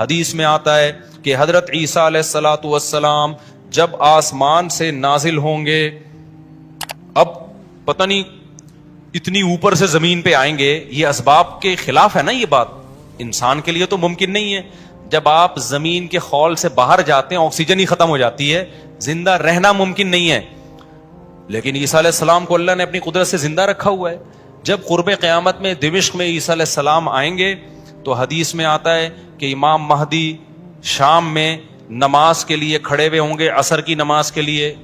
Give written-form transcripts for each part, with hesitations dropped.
حدیث میں آتا ہے کہ حضرت عیسیٰ علیہ الصلوۃ والسلام جب آسمان سے نازل ہوں گے، اب پتہ نہیں اتنی اوپر سے زمین پہ آئیں گے، یہ اسباب کے خلاف ہے نا، یہ بات انسان کے لیے تو ممکن نہیں ہے. جب آپ زمین کے خول سے باہر جاتے ہیں آکسیجن ہی ختم ہو جاتی ہے، زندہ رہنا ممکن نہیں ہے. لیکن عیسیٰ علیہ السلام کو اللہ نے اپنی قدرت سے زندہ رکھا ہوا ہے. جب قرب قیامت میں دمشق میں عیسیٰ علیہ السلام آئیں گے تو حدیث میں آتا ہے کہ امام مہدی شام میں نماز کے لیے کھڑے ہوئے ہوں گے، عصر کی نماز کے لیے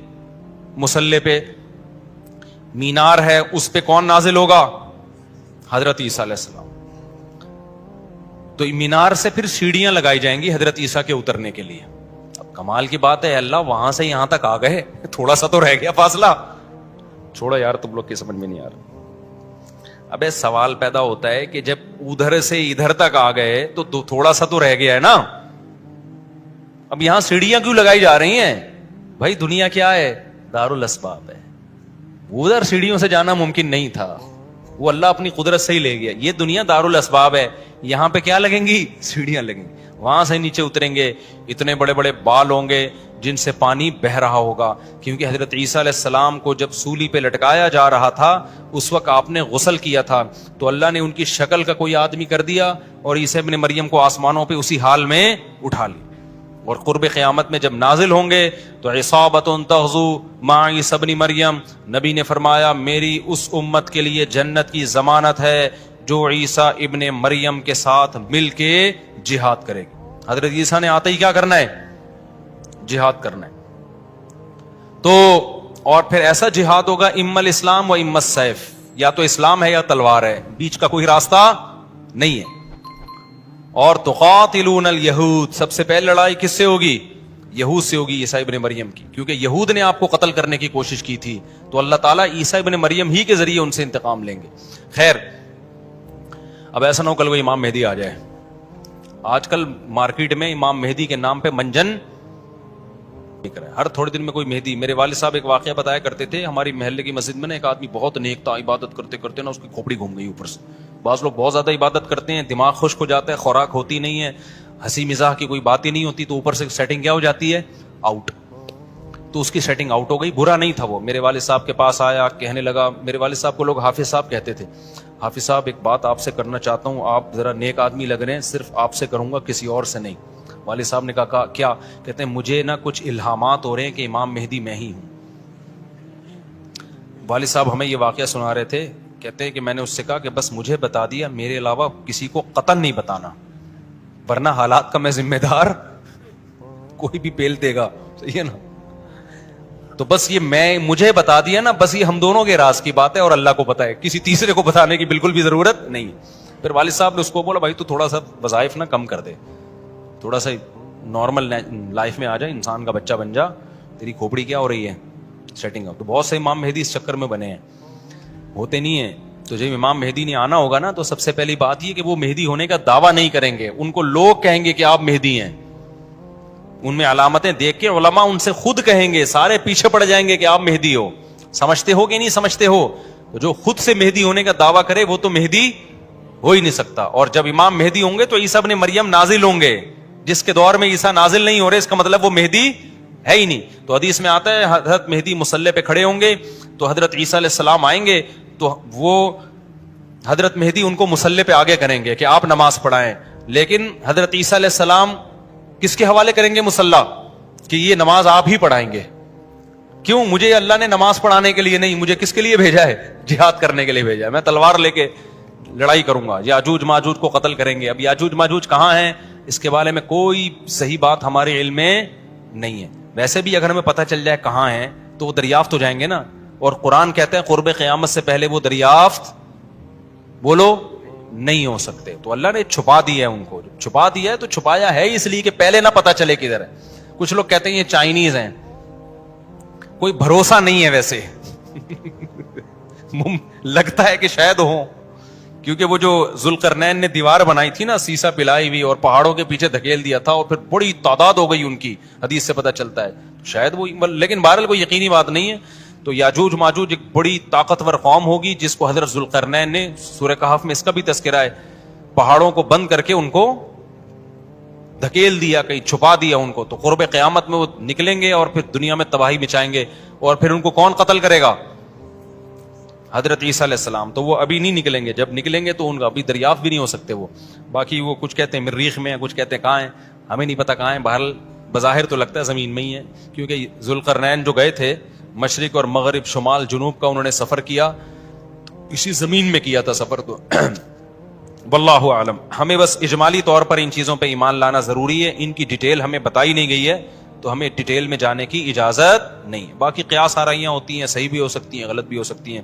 مصلی پہ. مینار ہے، اس پہ کون نازل ہوگا؟ حضرت عیسیٰ علیہ السلام. تو مینار سے پھر سیڑھیاں لگائی جائیں گی حضرت عیسیٰ کے اترنے کے لیے. اب کمال کی بات ہے، اللہ وہاں سے یہاں تک آ گئے، تھوڑا سا تو رہ گیا فاصلہ. چھوڑا یار، تم لوگ کی سمجھ میں نہیں آ رہا. ابے سوال پیدا ہوتا ہے کہ جب ادھر سے ادھر تک آ گئے تو تھوڑا سا تو رہ گیا ہے نا. اب یہاں سیڑھیاں کیوں لگائی جا رہی ہیں؟ بھائی دنیا کیا ہے؟ دارالاسباب ہے. ادھر سیڑھیوں سے جانا ممکن نہیں تھا، وہ اللہ اپنی قدرت سے ہی لے گیا. یہ دنیا دارالاسباب ہے، یہاں پہ کیا لگیں گی؟ سیڑھیاں لگیں گی. وہاں سے نیچے اتریں گے، اتنے بڑے بڑے بال ہوں گے جن سے پانی بہہ رہا ہوگا، کیونکہ حضرت عیسیٰ علیہ السلام کو جب سولی پہ لٹکایا جا رہا تھا اس وقت آپ نے غسل کیا تھا، تو اللہ نے ان کی شکل کا کوئی آدمی کر دیا اور عیسیٰ ابن مریم کو آسمانوں پہ اسی حال میں اٹھا لی. اور قرب قیامت میں جب نازل ہوں گے تو عصابۃ تغزو مع عیسیٰ ابن مریم، نبی نے فرمایا میری اس امت کے لیے جنت کی ضمانت ہے جو عیسیٰ ابن مریم کے ساتھ مل کے جہاد کرے گی. حضرت عیسیٰ نے آتے ہی کیا کرنا ہے؟ جہاد کرنا ہے. تو اور پھر ایسا جہاد ہوگا اما الاسلام و اما السیف، یا تو اسلام ہے یا تلوار ہے، بیچ کا کوئی راستہ نہیں ہے. اور تقاتلون الیہود، سب سے پہلے لڑائی کس سے ہوگی؟ یہود سے ہوگی، عیسیٰ ابن مریم کی، کیونکہ یہود نے آپ کو قتل کرنے کی کوشش کی تھی، تو اللہ تعالیٰ عیسیٰ ابن مریم ہی کے ذریعے ان سے انتقام لیں گے. خیر، اب ایسا نہ ہو کل وہ امام مہدی آ جائے. آج کل مارکیٹ میں امام مہدی کے نام پہ منجن نکل رہا ہے، ہر تھوڑے دن میں کوئی مہدی. میرے والد صاحب ایک واقعہ بتایا کرتے تھے، ہماری محلے کی مسجد میں نا ایک آدمی بہت نیک تھا، عبادت کرتے کرتے نا اس کی کھوپڑی گھوم گئی اوپر سے. بعض لوگ بہت زیادہ عبادت کرتے ہیں، دماغ خشک ہو جاتا ہے، خوراک ہوتی نہیں ہے، ہنسی مزاح کی کوئی بات ہی نہیں ہوتی، تو اوپر سے سیٹنگ کیا ہو جاتی ہے؟ آؤٹ. تو اس کی سیٹنگ آؤٹ ہو گئی. برا نہیں تھا وہ، میرے والد صاحب کے پاس آیا، کہنے لگا، میرے والد صاحب کو لوگ حافظ صاحب کہتے تھے، حافظ صاحب ایک بات آپ سے کرنا چاہتا ہوں، آپ ذرا نیک آدمی لگ رہے ہیں، صرف آپ سے کروں گا، کسی اور سے نہیں. والد صاحب نے کہا کیا؟ کہتے ہیں مجھے نا کچھ الہامات ہو رہے ہیں کہ امام مہدی میں ہی ہوں. والد صاحب ہمیں یہ واقعہ سنا رہے تھے، کہتے ہیں کہ میں نے اس سے کہا کہ بس مجھے بتا دیا، میرے علاوہ کسی کو قطعاً نہیں بتانا، ورنہ حالات کا میں ذمہ دار، کوئی بھی پیل دے گا. صحیح ہے نا؟ تو بس یہ مجھے بتا دیا نا، بس یہ ہم دونوں کے راز کی بات ہے اور اللہ کو پتا ہے، کسی تیسرے کو بتانے کی بالکل بھی ضرورت نہیں. پھر والد صاحب نے اس کو بولا بھائی تو تھوڑا سا وظائف نا کم کر دے، تھوڑا سا نارمل لائف میں آ جائے، انسان کا بچہ بن جا، تیری کھوپڑی کیا ہو رہی ہے سیٹنگ اپ. تو بہت سے امام مہدی اس چکر میں بنے ہیں، ہوتے نہیں ہیں. تو جب امام مہدی نے آنا ہوگا نا تو سب سے پہلی بات یہ کہ وہ مہدی ہونے کا دعویٰ نہیں کریں گے، ان کو لوگ کہیں گے کہ آپ مہدی ہیں. ان میں علامتیں دیکھ کے علماء ان سے خود کہیں گے، سارے پیچھے پڑ جائیں گے کہ آپ مہدی ہو. سمجھتے ہو کہ نہیں سمجھتے ہو؟ تو جو خود سے مہدی ہونے کا دعویٰ کرے وہ تو مہدی ہو ہی نہیں سکتا. اور جب امام مہدی ہوں گے تو عیسیٰ ابن مریم نازل ہوں گے. جس کے دور میں عیسیٰ نازل نہیں ہو رہے اس کا مطلب وہ مہدی ہے ہی نہیں. تو حدیث میں آتا ہے حضرت مہدی مصلی پہ کھڑے ہوں گے تو حضرت عیسیٰ علیہ السلام آئیں گے تو وہ حضرت مہدی ان کو مصلی پہ آگے کریں گے کہ آپ نماز پڑھائیں. لیکن حضرت عیسیٰ علیہ السلام کس کے حوالے کریں گے مصلی؟ کہ یہ نماز آپ ہی پڑھائیں گے. کیوں؟ مجھے اللہ نے نماز پڑھانے کے لیے نہیں، مجھے کس کے لیے بھیجا ہے؟ جہاد کرنے کے لیے بھیجا ہے. میں تلوار لے کے لڑائی کروں گا، یاجوج ماجوج کو قتل کریں گے. اب یاجوج ماجوج کہاں ہیں اس کے بارے میں کوئی صحیح بات ہمارے علم میں نہیں ہے. ویسے بھی اگر ہمیں پتہ چل جائے کہاں ہیں تو وہ دریافت ہو جائیں گے نا. اور قرآن کہتے ہیں قرب قیامت سے پہلے وہ دریافت بولو نہیں ہو سکتے. تو اللہ نے چھپا دیا ہے ان کو. چھپا دیا ہے تو چھپایا ہے اس لیے کہ پہلے نہ پتہ چلے کدھر ہے. کچھ لوگ کہتے ہیں یہ چائنیز ہیں، کوئی بھروسہ نہیں ہے ویسے لگتا ہے کہ شاید ہوں، کیونکہ وہ جو ذوالقرنین نے دیوار بنائی تھی نا سیسا پلائی ہوئی اور پہاڑوں کے پیچھے دھکیل دیا تھا اور پھر بڑی تعداد ہو گئی ان کی، حدیث سے پتہ چلتا ہے شاید وہ، لیکن بہرحال کوئی یقینی بات نہیں ہے. تو یاجوج ماجوج ایک بڑی طاقتور قوم ہوگی جس کو حضرت ذوالقرنین نے سورہ کہف میں اس کا بھی تذکرہ ہے، پہاڑوں کو بند کر کے ان کو دھکیل دیا, کہیں چھپا دیا ان کو, تو قرب قیامت میں وہ نکلیں گے اور پھر دنیا میں تباہی مچائیں گے, اور پھر ان کو کون قتل کرے گا؟ حضرت عیسیٰ علیہ السلام. تو وہ ابھی نہیں نکلیں گے, جب نکلیں گے تو ان کا ابھی دریافت بھی نہیں ہو سکتے وہ. باقی وہ کچھ کہتے ہیں مریخ میں, کچھ کہتے ہیں کہاں ہیں, ہمیں نہیں پتا کہاں ہیں. بہرحال بظاہر تو لگتا ہے زمین میں ہی ہے, کیونکہ ذوالقرنین جو گئے تھے مشرق اور مغرب شمال جنوب کا انہوں نے سفر کیا, اسی زمین میں کیا تھا سفر. تو واللہ اعلم. ہمیں بس اجمالی طور پر ان چیزوں پہ ایمان لانا ضروری ہے, ان کی ڈیٹیل ہمیں بتائی نہیں گئی ہے تو ہمیں ڈیٹیل میں جانے کی اجازت نہیں. باقی قیاس آرائیاں ہوتی ہیں, صحیح بھی ہو سکتی ہیں, غلط بھی ہو سکتی ہیں.